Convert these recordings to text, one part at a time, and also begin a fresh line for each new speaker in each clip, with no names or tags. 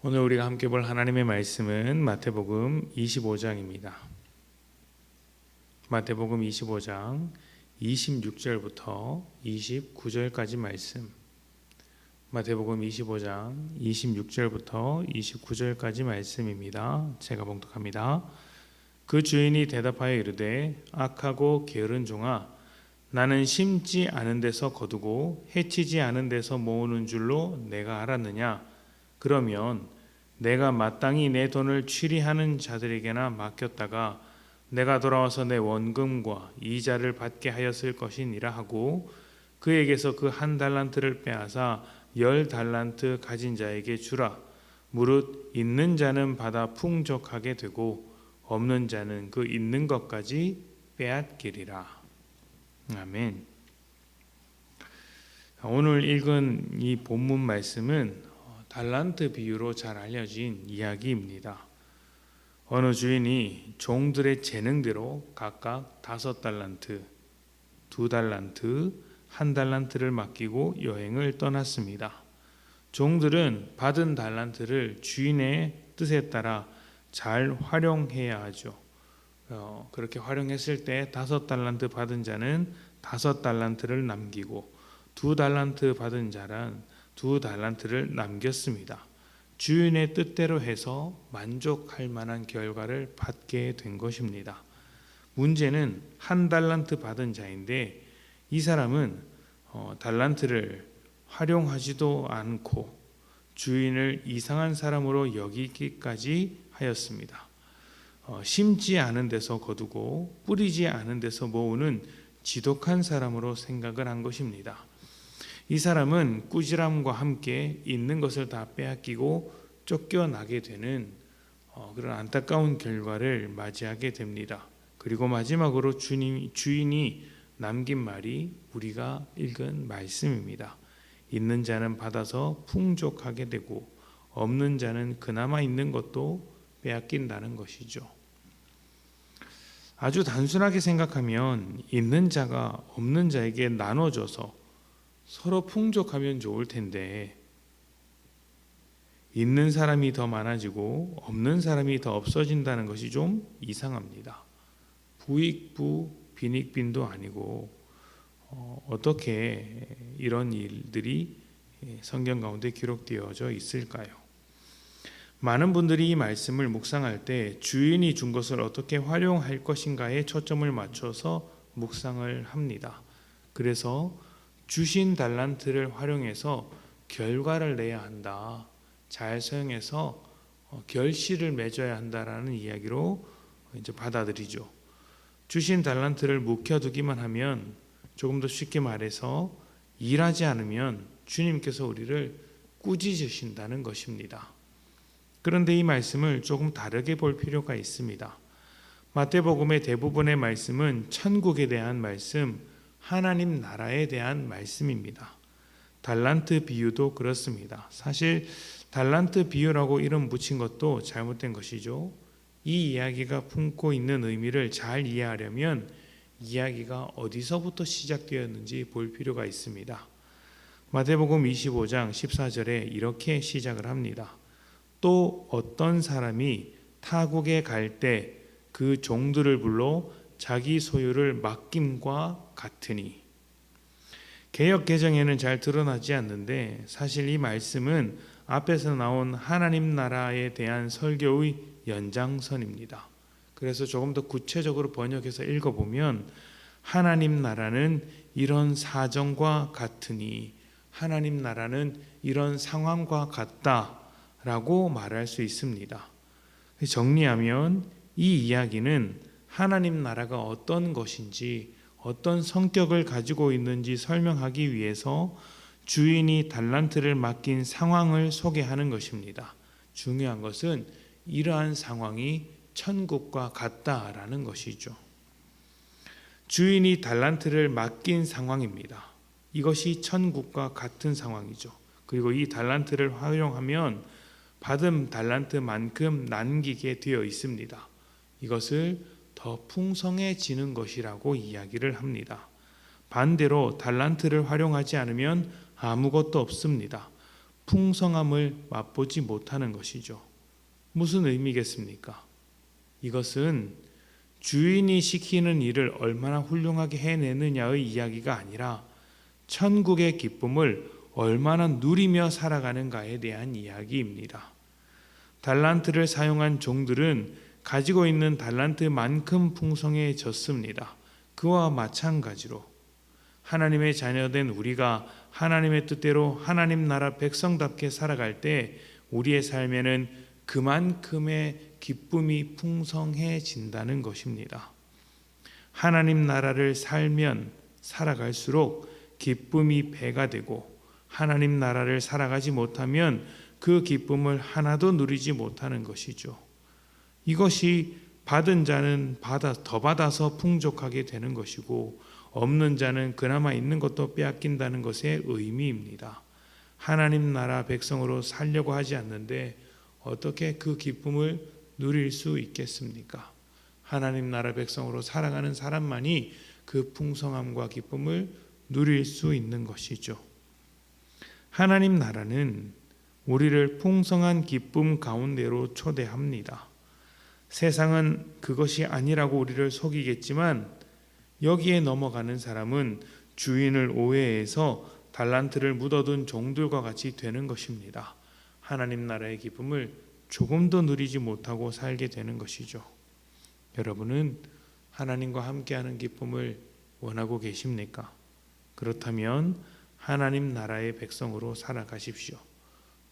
오늘 우리가 함께 볼 하나님의 말씀은 마태복음 25장입니다. 마태복음 25장 26절부터 29절까지 말씀. 마태복음 25장 26절부터 29절까지 말씀입니다. 제가 봉독합니다. 그 주인이 대답하여 이르되 악하고 게으른 종아, 나는 심지 않은 데서 거두고 해치지 않은 데서 모으는 줄로 내가 알았느냐? 그러면 내가 마땅히 내 돈을 취리하는 자들에게나 맡겼다가 내가 돌아와서 내 원금과 이자를 받게 하였을 것이니라 하고 그에게서 그 1달란트를 빼앗아 10달란트 가진 자에게 주라. 무릇 있는 자는 받아 풍족하게 되고 없는 자는 그 있는 것까지 빼앗기리라. 아멘. 오늘 읽은 이 본문 말씀은 달란트 비유로 잘 알려진 이야기입니다. 어느 주인이 종들의 재능대로 각각 5달란트, 2달란트, 1달란트를 맡기고 여행을 떠났습니다. 종들은 받은 달란트를 주인의 뜻에 따라 잘 활용해야 하죠. 그렇게 활용했을 때 5달란트 받은 자는 5달란트를 남기고 2달란트 받은 자는 2달란트를 남겼습니다. 주인의 뜻대로 해서 만족할 만한 결과를 받게 된 것입니다. 문제는 1달란트 받은 자인데 이 사람은 달란트를 활용하지도 않고 주인을 이상한 사람으로 여기기까지 하였습니다. 심지 않은 데서 거두고 뿌리지 않은 데서 모으는 지독한 사람으로 생각을 한 것입니다. 이 사람은 꾸지람과 함께 있는 것을 다 빼앗기고 쫓겨나게 되는 그런 안타까운 결과를 맞이하게 됩니다. 그리고 마지막으로 주인이 남긴 말이 우리가 읽은 말씀입니다. 있는 자는 받아서 풍족하게 되고 없는 자는 그나마 있는 것도 빼앗긴다는 것이죠. 아주 단순하게 생각하면 있는 자가 없는 자에게 나눠줘서 서로 풍족하면 좋을 텐데 있는 사람이 더 많아지고 없는 사람이 더 없어진다는 것이 좀 이상합니다. 부익부 빈익빈도 아니고 어떻게 이런 일들이 성경 가운데 기록되어져 있을까요? 많은 분들이 이 말씀을 묵상할 때 주인이 준 것을 어떻게 활용할 것인가에 초점을 맞춰서 묵상을 합니다. 그래서 주신 달란트를 활용해서 결과를 내야 한다. 잘 사용해서 결실을 맺어야 한다라는 이야기로 이제 받아들이죠. 주신 달란트를 묵혀두기만 하면 조금 더 쉽게 말해서 일하지 않으면 주님께서 우리를 꾸짖으신다는 것입니다. 그런데 이 말씀을 조금 다르게 볼 필요가 있습니다. 마태복음의 대부분의 말씀은 천국에 대한 말씀, 하나님 나라에 대한 말씀입니다. 달란트 비유도 그렇습니다. 사실 달란트 비유라고 이름 붙인 것도 잘못된 것이죠. 이 이야기가 품고 있는 의미를 잘 이해하려면 이야기가 어디서부터 시작되었는지 볼 필요가 있습니다. 마태복음 25장 14절에 이렇게 시작을 합니다. 또 어떤 사람이 타국에 갈 때 그 종들을 불러 자기 소유를 맡김과 같으니. 개역 개정에는 잘 드러나지 않는데 사실 이 말씀은 앞에서 나온 하나님 나라에 대한 설교의 연장선입니다. 그래서 조금 더 구체적으로 번역해서 읽어보면 하나님 나라는 이런 사정과 같으니, 하나님 나라는 이런 상황과 같다라고 말할 수 있습니다. 정리하면 이 이야기는 하나님 나라가 어떤 것인지, 어떤 성격을 가지고 있는지 설명하기 위해서 주인이 달란트를 맡긴 상황을 소개하는 것입니다. 중요한 것은 이러한 상황이 천국과 같다라는 것이죠. 주인이 달란트를 맡긴 상황입니다. 이것이 천국과 같은 상황이죠. 그리고 이 달란트를 활용하면 받은 달란트만큼 남기게 되어 있습니다. 이것을 더 풍성해지는 것이라고 이야기를 합니다. 반대로 달란트를 활용하지 않으면 아무것도 없습니다. 풍성함을 맛보지 못하는 것이죠. 무슨 의미겠습니까? 이것은 주인이 시키는 일을 얼마나 훌륭하게 해내느냐의 이야기가 아니라 천국의 기쁨을 얼마나 누리며 살아가는가에 대한 이야기입니다. 달란트를 사용한 종들은 가지고 있는 달란트만큼 풍성해졌습니다. 그와 마찬가지로 하나님의 자녀된 우리가 하나님의 뜻대로 하나님 나라 백성답게 살아갈 때 우리의 삶에는 그만큼의 기쁨이 풍성해진다는 것입니다. 하나님 나라를 살면 살아갈수록 기쁨이 배가 되고 하나님 나라를 살아가지 못하면 그 기쁨을 하나도 누리지 못하는 것이죠. 이것이 받은 자는 더 받아서 풍족하게 되는 것이고 없는 자는 그나마 있는 것도 빼앗긴다는 것의 의미입니다. 하나님 나라 백성으로 살려고 하지 않는데 어떻게 그 기쁨을 누릴 수 있겠습니까? 하나님 나라 백성으로 살아가는 사람만이 그 풍성함과 기쁨을 누릴 수 있는 것이죠. 하나님 나라는 우리를 풍성한 기쁨 가운데로 초대합니다. 세상은 그것이 아니라고 우리를 속이겠지만 여기에 넘어가는 사람은 주인을 오해해서 달란트를 묻어둔 종들과 같이 되는 것입니다. 하나님 나라의 기쁨을 조금도 누리지 못하고 살게 되는 것이죠. 여러분은 하나님과 함께하는 기쁨을 원하고 계십니까? 그렇다면 하나님 나라의 백성으로 살아가십시오.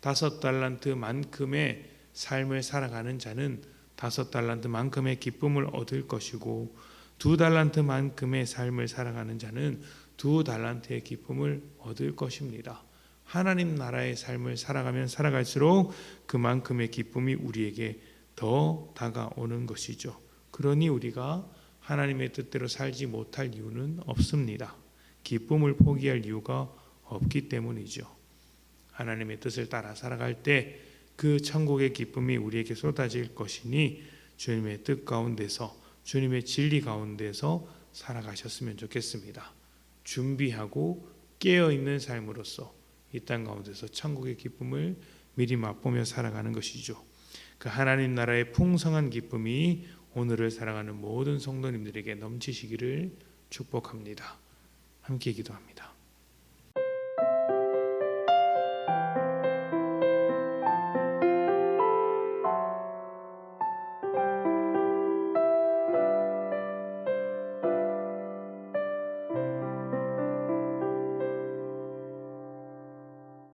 5달란트만큼의 삶을 살아가는 자는 5달란트만큼의 기쁨을 얻을 것이고 2달란트만큼의 삶을 살아가는 자는 2달란트의 기쁨을 얻을 것입니다. 하나님 나라의 삶을 살아가면 살아갈수록 그만큼의 기쁨이 우리에게 더 다가오는 것이죠. 그러니 우리가 하나님의 뜻대로 살지 못할 이유는 없습니다. 기쁨을 포기할 이유가 없기 때문이죠. 하나님의 뜻을 따라 살아갈 때 그 천국의 기쁨이 우리에게 쏟아질 것이니 주님의 뜻 가운데서 주님의 진리 가운데서 살아가셨으면 좋겠습니다. 준비하고 깨어있는 삶으로서 이 땅 가운데서 천국의 기쁨을 미리 맛보며 살아가는 것이죠. 그 하나님 나라의 풍성한 기쁨이 오늘을 살아가는 모든 성도님들에게 넘치시기를 축복합니다. 함께 기도합니다.